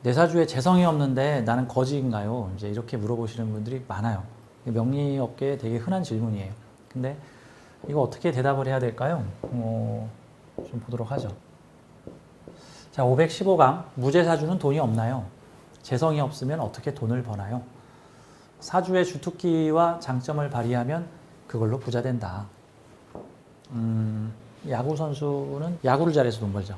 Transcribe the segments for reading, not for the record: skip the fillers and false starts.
내 사주에 재성이 없는데 나는 거지인가요? 이제 이렇게 물어보시는 분들이 많아요. 명리업계에 되게 흔한 질문이에요. 근데 이거 어떻게 대답을 해야 될까요? 좀 보도록 하죠. 자, 515강. 무제사주는 돈이 없나요? 재성이 없으면 어떻게 돈을 버나요? 사주의 주특기와 장점을 발휘하면 그걸로 부자 된다. 야구 선수는 야구를 잘해서 돈 벌죠.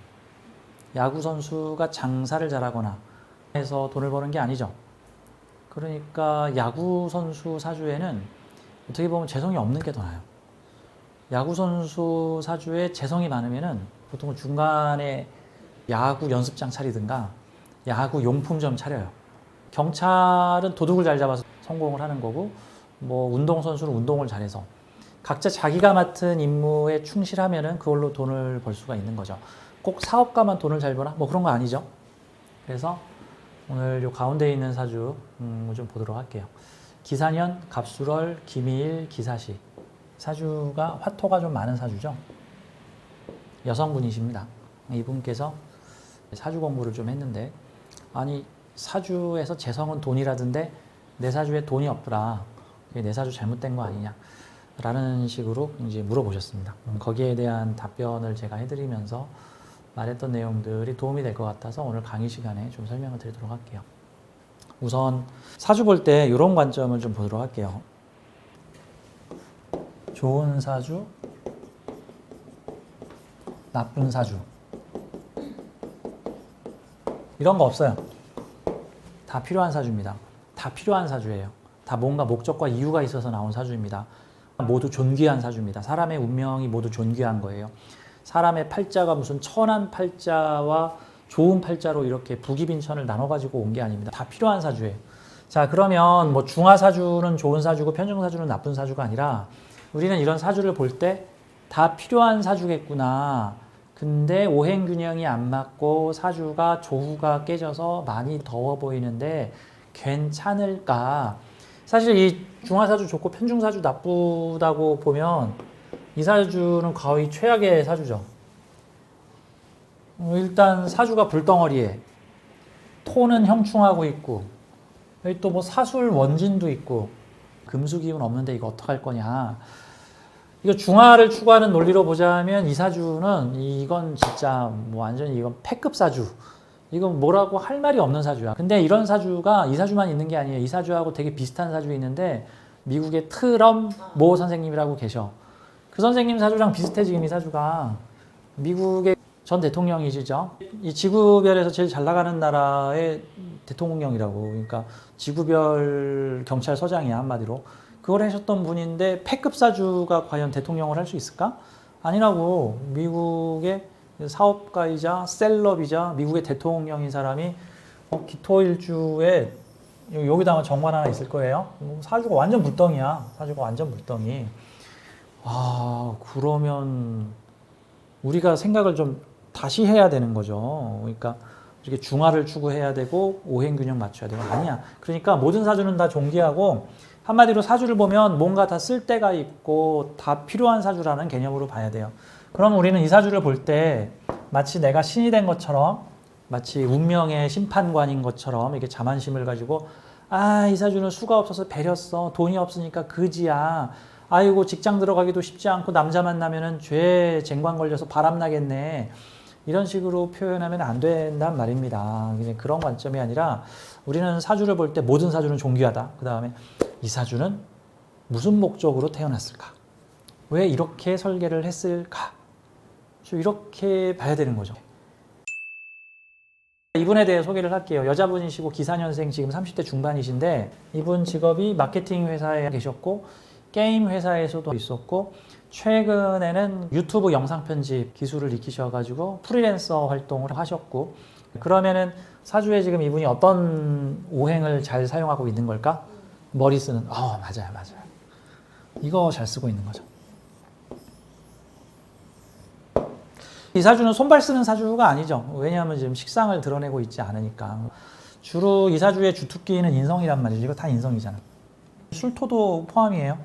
야구 선수가 장사를 잘하거나 해서 돈을 버는 게 아니죠. 그러니까 야구 선수 사주에는 어떻게 보면 재성이 없는 게 더 나아요. 야구 선수 사주에 재성이 많으면은 보통 중간에 야구 연습장 차리든가 야구 용품점 차려요. 경찰은 도둑을 잘 잡아서 성공을 하는 거고, 뭐 운동선수는 운동을 잘해서 각자 자기가 맡은 임무에 충실하면은 그걸로 돈을 벌 수가 있는 거죠. 꼭 사업가만 돈을 잘 버나? 뭐 그런 거 아니죠. 그래서 오늘 요 가운데 있는 사주 좀 보도록 할게요. 기사년, 갑술월, 기미일, 기사시. 사주가 화토가 좀 많은 사주죠. 여성분이십니다. 이분께서 사주 공부를 좀 했는데, 아니 사주에서 재성은 돈이라던데 내 사주에 돈이 없더라. 내 사주 잘못된 거 아니냐? 라는 식으로 이제 물어보셨습니다. 거기에 대한 답변을 제가 해드리면서 말했던 내용들이 도움이 될 것 같아서 오늘 강의 시간에 좀 설명을 드리도록 할게요. 우선 사주 볼 때 이런 관점을 좀 보도록 할게요. 좋은 사주, 나쁜 사주. 이런 거 없어요. 다 필요한 사주입니다. 다 필요한 사주예요. 다 뭔가 목적과 이유가 있어서 나온 사주입니다. 모두 존귀한 사주입니다. 사람의 운명이 모두 존귀한 거예요. 사람의 팔자가 무슨 천한 팔자와 좋은 팔자로 이렇게 부기빈천을 나눠가지고 온 게 아닙니다. 다 필요한 사주예요. 자, 그러면 뭐 중화사주는 좋은 사주고 편중사주는 나쁜 사주가 아니라 우리는 이런 사주를 볼 때 다 필요한 사주겠구나. 근데 오행균형이 안 맞고 사주가 조후가 깨져서 많이 더워 보이는데 괜찮을까? 사실 이 중화사주 좋고 편중사주 나쁘다고 보면 이 사주는 거의 최악의 사주죠. 일단 사주가 불덩어리에 토는 형충하고 있고, 여기 또 뭐 사술 원진도 있고, 금수기운 없는데 이거 어떡할 거냐. 이거 중화를 추구하는 논리로 보자면 이 사주는 이건 진짜 뭐 완전히 이건 패급 사주. 이건 뭐라고 할 말이 없는 사주야. 근데 이런 사주가 이 사주만 있는 게 아니에요. 이 사주하고 되게 비슷한 사주 있는데 미국의 트럼 모 선생님이라고 계셔. 그 선생님 사주랑 비슷해. 지금 이 사주가 미국의 전 대통령이시죠. 이 지구별에서 제일 잘 나가는 나라의 대통령이라고. 그러니까 지구별 경찰서장이야, 한마디로. 그걸 하셨던 분인데 패급 사주가 과연 대통령을 할 수 있을까? 아니라고. 미국의 사업가이자 셀럽이자 미국의 대통령인 사람이 기토일주에 여기다 아마 정관 하나 있을 거예요. 사주가 완전 불덩이야. 사주가 완전 불덩이. 아, 그러면 우리가 생각을 좀 다시 해야 되는 거죠. 그러니까 이렇게 중화를 추구해야 되고 오행균형 맞춰야 되고 아니야. 그러니까 모든 사주는 다 존귀하고 한마디로 사주를 보면 뭔가 다 쓸데가 있고 다 필요한 사주라는 개념으로 봐야 돼요. 그럼 우리는 이 사주를 볼 때 마치 내가 신이 된 것처럼, 마치 운명의 심판관인 것처럼 이렇게 자만심을 가지고 아, 이 사주는 수가 없어서 배렸어. 돈이 없으니까 그지야. 아이고, 직장 들어가기도 쉽지 않고 남자 만나면은 죄 쟁반 걸려서 바람 나겠네. 이런 식으로 표현하면 안 된단 말입니다. 이제 그런 관점이 아니라 우리는 사주를 볼 때 모든 사주는 존귀하다. 그 다음에 이 사주는 무슨 목적으로 태어났을까? 왜 이렇게 설계를 했을까? 이렇게 봐야 되는 거죠. 이분에 대해 소개를 할게요. 여자분이시고 기사년생, 지금 30대 중반이신데 이분 직업이 마케팅 회사에 계셨고 게임 회사에서도 있었고 최근에는 유튜브 영상 편집 기술을 익히셔가지고 프리랜서 활동을 하셨고, 그러면은 사주에 지금 이분이 어떤 오행을 잘 사용하고 있는 걸까? 머리 쓰는. 맞아요. 이거 잘 쓰고 있는 거죠. 이 사주는 손발 쓰는 사주가 아니죠. 왜냐하면 지금 식상을 드러내고 있지 않으니까. 주로 이 사주의 주특기는 인성이란 말이죠. 이거 다 인성이잖아. 술토도 포함이에요.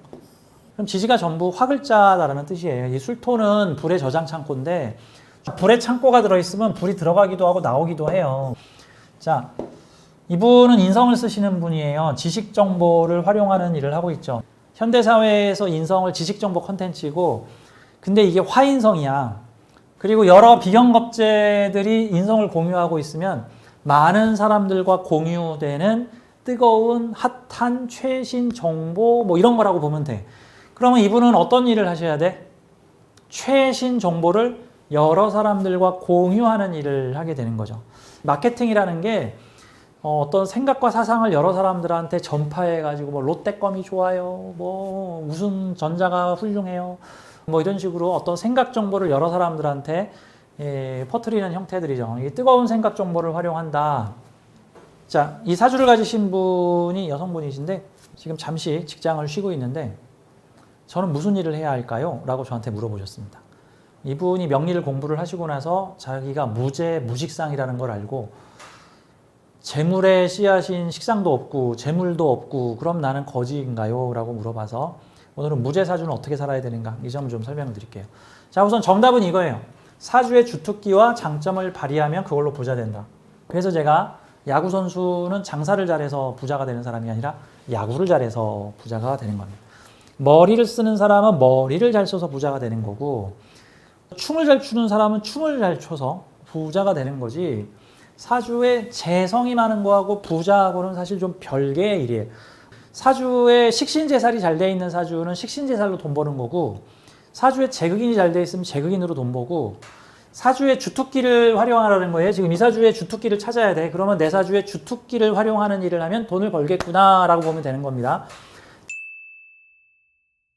그럼 지지가 전부 화글자다라는 뜻이에요. 이 술토는 불의 저장 창고인데 불에 창고가 들어있으면 불이 들어가기도 하고 나오기도 해요. 자, 이분은 인성을 쓰시는 분이에요. 지식 정보를 활용하는 일을 하고 있죠. 현대사회에서 인성을 지식 정보 컨텐츠고, 근데 이게 화인성이야. 그리고 여러 비경겁제들이 인성을 공유하고 있으면 많은 사람들과 공유되는 뜨거운 핫한 최신 정보 뭐 이런 거라고 보면 돼. 그러면 이분은 어떤 일을 하셔야 돼? 최신 정보를 여러 사람들과 공유하는 일을 하게 되는 거죠. 마케팅이라는 게 어떤 생각과 사상을 여러 사람들한테 전파해가지고 뭐 롯데껌이 좋아요, 뭐 무슨 전자가 훌륭해요, 뭐 이런 식으로 어떤 생각 정보를 여러 사람들한테 퍼뜨리는 형태들이죠. 이 뜨거운 생각 정보를 활용한다. 자, 이 사주를 가지신 분이 여성분이신데 지금 잠시 직장을 쉬고 있는데 저는 무슨 일을 해야 할까요? 라고 저한테 물어보셨습니다. 이분이 명리를 공부를 하시고 나서 자기가 무직상이라는 걸 알고 재물의 씨앗인 식상도 없고 재물도 없고 그럼 나는 거지인가요? 라고 물어봐서 오늘은 무제사주는 어떻게 살아야 되는가 이 점을 좀 설명을 드릴게요. 자, 우선 정답은 이거예요. 사주의 주특기와 장점을 발휘하면 그걸로 부자 된다. 그래서 제가 야구 선수는 장사를 잘해서 부자가 되는 사람이 아니라 야구를 잘해서 부자가 되는 겁니다. 머리를 쓰는 사람은 머리를 잘 써서 부자가 되는 거고, 춤을 잘 추는 사람은 춤을 잘 춰서 부자가 되는 거지, 사주에 재성이 많은 거하고 부자하고는 사실 좀 별개의 일이에요. 사주에 식신재살이 잘 돼 있는 사주는 식신재살로 돈 버는 거고, 사주에 재극인이 잘 돼 있으면 재극인으로 돈 버고, 사주의 주특기를 활용하라는 거예요. 지금 이 사주의 주특기를 찾아야 돼. 그러면 내 사주의 주특기를 활용하는 일을 하면 돈을 벌겠구나 라고 보면 되는 겁니다.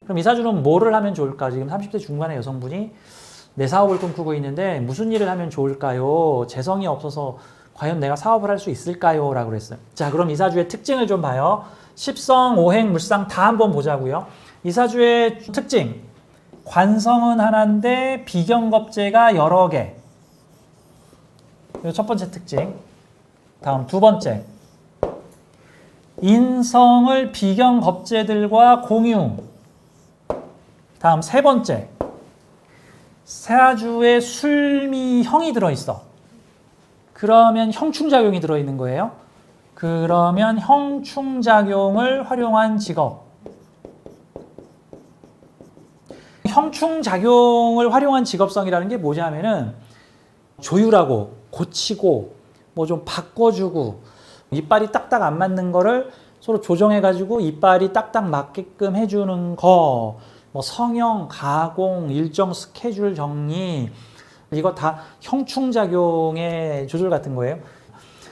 그럼 이 사주는 뭐를 하면 좋을까? 지금 30대 중반의 여성분이 내 사업을 꿈꾸고 있는데 무슨 일을 하면 좋을까요? 재성이 없어서 과연 내가 사업을 할 수 있을까요? 라고 그랬어요. 자, 그럼 이 사주의 특징을 좀 봐요. 십성, 오행, 물상 다 한번 보자고요. 이 사주의 특징, 관성은 하나인데 비경겁제가 여러 개. 이거 첫 번째 특징. 다음 두 번째, 인성을 비경겁제들과 공유. 다음 세 번째, 사주에 술미형이 들어있어. 그러면 형충작용이 들어있는 거예요. 그러면 형충작용을 활용한 직업. 형충작용을 활용한 직업성이라는 게 뭐냐면은 조율하고 고치고 뭐 좀 바꿔주고 이빨이 딱딱 안 맞는 거를 서로 조정해가지고 이빨이 딱딱 맞게끔 해주는 거, 뭐 성형, 가공, 일정 스케줄 정리, 이거 다 형충작용의 조절 같은 거예요.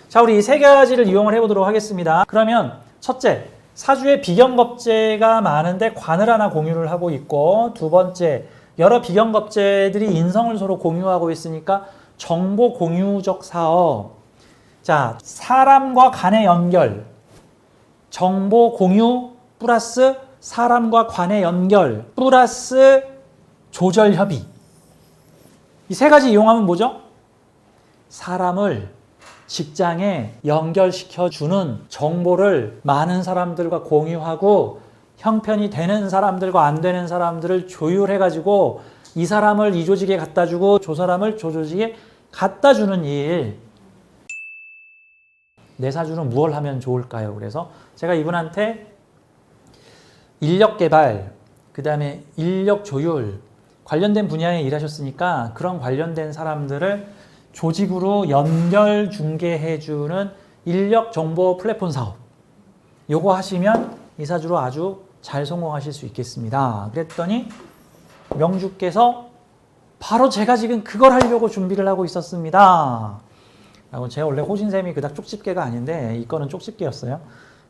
자, 우리 이 세 가지를 이용을 해보도록 하겠습니다. 그러면 첫째, 사주에 비경겁제가 많은데 관을 하나 공유를 하고 있고, 두 번째, 여러 비경겁제들이 인성을 서로 공유하고 있으니까 정보 공유적 사업. 자, 사람과 간의 연결, 정보 공유 플러스 사람과 관의 연결 플러스 조절 협의. 이 세 가지 이용하면 뭐죠? 사람을 직장에 연결시켜주는 정보를 많은 사람들과 공유하고 형편이 되는 사람들과 안 되는 사람들을 조율해가지고 이 사람을 이 조직에 갖다 주고 저 사람을 저 조직에 갖다 주는 일. 내 사주는 무엇을 하면 좋을까요? 그래서 제가 이분한테 인력 개발, 그 다음에 인력 조율 관련된 분야에 일하셨으니까 그런 관련된 사람들을 조직으로 연결 중개해주는 인력 정보 플랫폼 사업, 요거 하시면 이 사주로 아주 잘 성공하실 수 있겠습니다. 그랬더니 명주께서 바로 제가 지금 그걸 하려고 준비를 하고 있었습니다. 제가 원래 호신쌤이 그닥 쪽집게가 아닌데 이 건은 쪽집게였어요.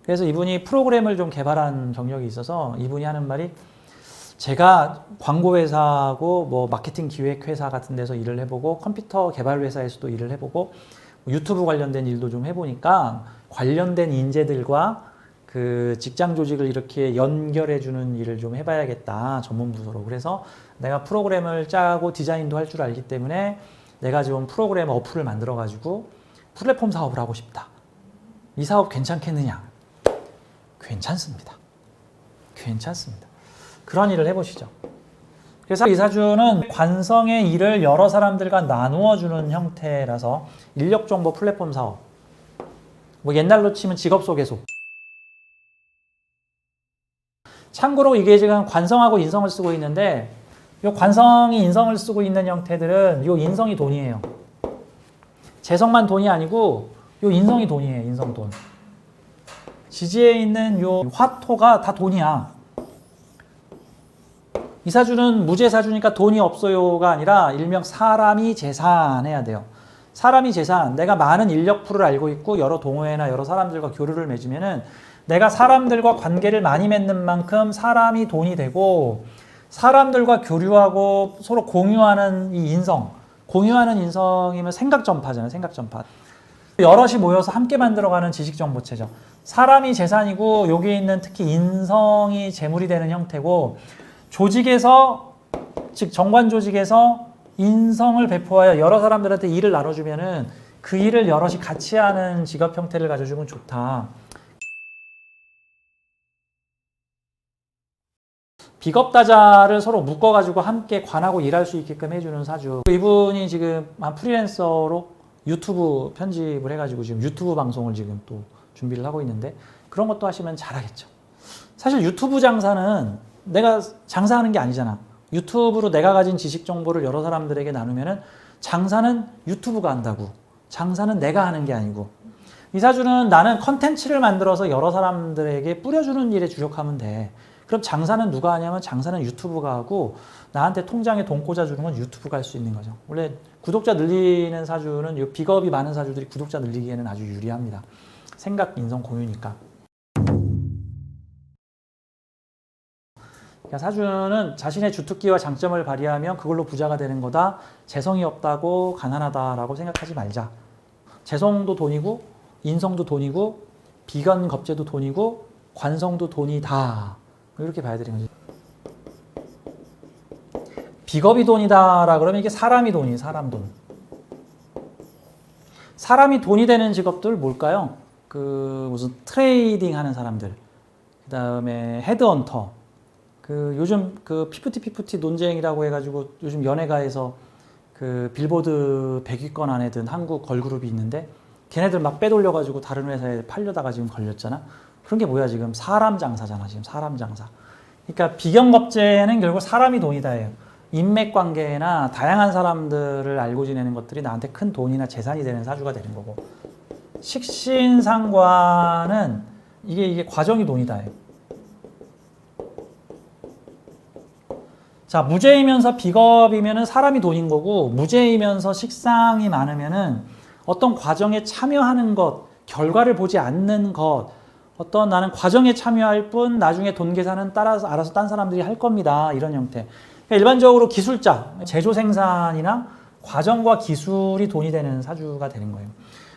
그래서 이분이 프로그램을 좀 개발한 경력이 있어서 이분이 하는 말이, 제가 광고회사하고 뭐 마케팅 기획회사 같은 데서 일을 해보고 컴퓨터 개발 회사에서도 일을 해보고 유튜브 관련된 일도 좀 해보니까 관련된 인재들과 그 직장 조직을 이렇게 연결해주는 일을 좀 해봐야겠다, 전문 부서로. 그래서 내가 프로그램을 짜고 디자인도 할 줄 알기 때문에 내가 지금 프로그램 어플을 만들어가지고 플랫폼 사업을 하고 싶다. 이 사업 괜찮겠느냐? 괜찮습니다. 괜찮습니다. 그런 일을 해보시죠. 그래서 이 사주는 관성의 일을 여러 사람들과 나누어 주는 형태라서 인력정보 플랫폼 사업, 뭐 옛날로 치면 직업소개소. 참고로 이게 지금 관성하고 인성을 쓰고 있는데 이 관성이 인성을 쓰고 있는 형태들은 이 인성이 돈이에요. 재성만 돈이 아니고 이 인성이 돈이에요. 인성 돈. 지지에 있는 요 화토가 다 돈이야. 이 사주는 무재사주니까 돈이 없어요가 아니라 일명 사람이 재산해야 돼요. 사람이 재산, 내가 많은 인력풀을 알고 있고 여러 동호회나 여러 사람들과 교류를 맺으면은 내가 사람들과 관계를 많이 맺는 만큼 사람이 돈이 되고 사람들과 교류하고 서로 공유하는 이 인성, 공유하는 인성이면 생각 전파잖아요. 생각 전파. 여럿이 모여서 함께 만들어가는 지식 정보체죠. 사람이 재산이고 여기 있는 특히 인성이 재물이 되는 형태고 조직에서 즉 정관 조직에서 인성을 배포하여 여러 사람들한테 일을 나눠주면은 그 일을 여럿이 같이 하는 직업 형태를 가져주면 좋다. 비겁다자를 서로 묶어가지고 함께 관하고 일할 수 있게끔 해주는 사주. 이분이 지금 한 프리랜서로 유튜브 편집을 해가지고 지금 유튜브 방송을 지금 또 준비를 하고 있는데 그런 것도 하시면 잘하겠죠. 사실 유튜브 장사는 내가 장사하는 게 아니잖아. 유튜브로 내가 가진 지식 정보를 여러 사람들에게 나누면은 장사는 유튜브가 한다고. 장사는 내가 하는 게 아니고. 이 사주는 나는 컨텐츠를 만들어서 여러 사람들에게 뿌려주는 일에 주력하면 돼. 그럼 장사는 누가 하냐면 장사는 유튜브가 하고 나한테 통장에 돈 꽂아주는 건 유튜브가 할 수 있는 거죠. 원래 구독자 늘리는 사주는 이 비겁이 많은 사주들이 구독자 늘리기에는 아주 유리합니다. 생각, 인성 공유니까. 그러니까 사주는 자신의 주특기와 장점을 발휘하면 그걸로 부자가 되는 거다. 재성이 없다고 가난하다라고 생각하지 말자. 재성도 돈이고 인성도 돈이고 비관 겁재도 돈이고 관성도 돈이다. 이렇게 봐야 되는 거지. 비겁이 돈이다라 그러면 이게 사람이 돈이 사람 돈. 사람이 돈이 되는 직업들 뭘까요? 그 무슨 트레이딩 하는 사람들. 그다음에 헤드헌터. 그 요즘 그 피프티 논쟁이라고 해가지고 요즘 연예가에서 그 빌보드 100위권 안에 든 한국 걸그룹이 있는데 걔네들 막 빼돌려가지고 다른 회사에 팔려다가 지금 걸렸잖아. 그런 게 뭐야 지금 사람 장사잖아 지금 사람 장사. 그러니까 비경겁재는 결국 사람이 돈이다예요. 인맥관계나 다양한 사람들을 알고 지내는 것들이 나한테 큰 돈이나 재산이 되는 사주가 되는 거고 식신상관은 이게 과정이 돈이다예요. 자, 무죄이면서 비겁이면은 사람이 돈인 거고 무죄이면서 식상이 많으면은 어떤 과정에 참여하는 것, 결과를 보지 않는 것, 어떤 나는 과정에 참여할 뿐 나중에 돈 계산은 따라서 알아서 딴 사람들이 할 겁니다. 이런 형태. 그러니까 일반적으로 기술자, 제조 생산이나 과정과 기술이 돈이 되는 사주가 되는 거예요.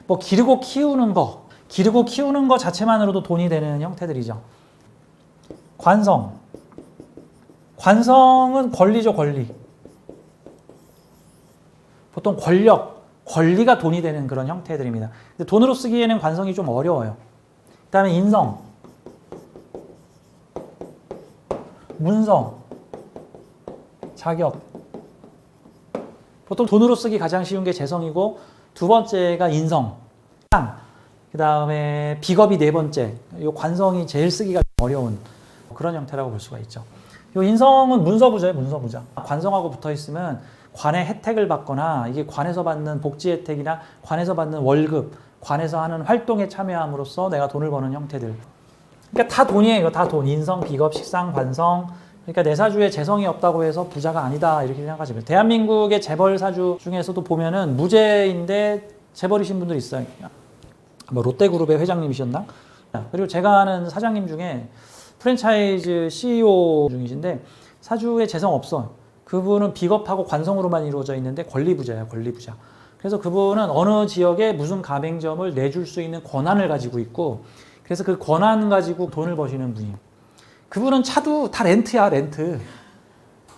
뭐 기르고 키우는 거 자체만으로도 돈이 되는 형태들이죠. 관성은 권리죠, 권리. 보통 권리가 돈이 되는 그런 형태들입니다. 근데 돈으로 쓰기에는 관성이 좀 어려워요. 그 다음에 인성, 문성, 자격. 보통 돈으로 쓰기 가장 쉬운 게 재성이고 두 번째가 인성, 그 다음에 비겁이 네 번째. 이 관성이 제일 쓰기가 어려운 그런 형태라고 볼 수가 있죠. 이 인성은 문서부자예요, 문서부자. 관성하고 붙어 있으면 관의 혜택을 받거나 이게 관에서 받는 복지 혜택이나 관에서 받는 월급, 관에서 하는 활동에 참여함으로써 내가 돈을 버는 형태들. 그러니까 다 돈이에요. 이거 다 돈. 인성, 비겁, 식상, 관성. 그러니까 내 사주에 재성이 없다고 해서 부자가 아니다 이렇게 생각하시면 돼요. 대한민국의 재벌 사주 중에서도 보면은 무재인데 재벌이신 분들이 있어요. 뭐 롯데그룹의 회장님이셨나? 그리고 제가 아는 사장님 중에 프랜차이즈 CEO 중이신데 사주에 재성 없어. 그분은 비겁하고 관성으로만 이루어져 있는데 권리부자예요. 권리부자. 그래서 그분은 어느 지역에 무슨 가맹점을 내줄 수 있는 권한을 가지고 있고 그래서 그 권한 가지고 돈을 버시는 분이에요. 그분은 차도 다 렌트야, 렌트.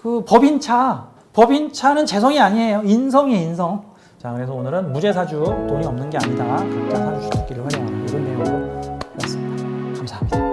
그 법인차는 재성이 아니에요. 인성이에요, 인성. 자, 그래서 오늘은 무재사주, 돈이 없는 게 아니다. 각자 사주 주특기를 활용하는 이런 내용으로 해봤습니다. 감사합니다.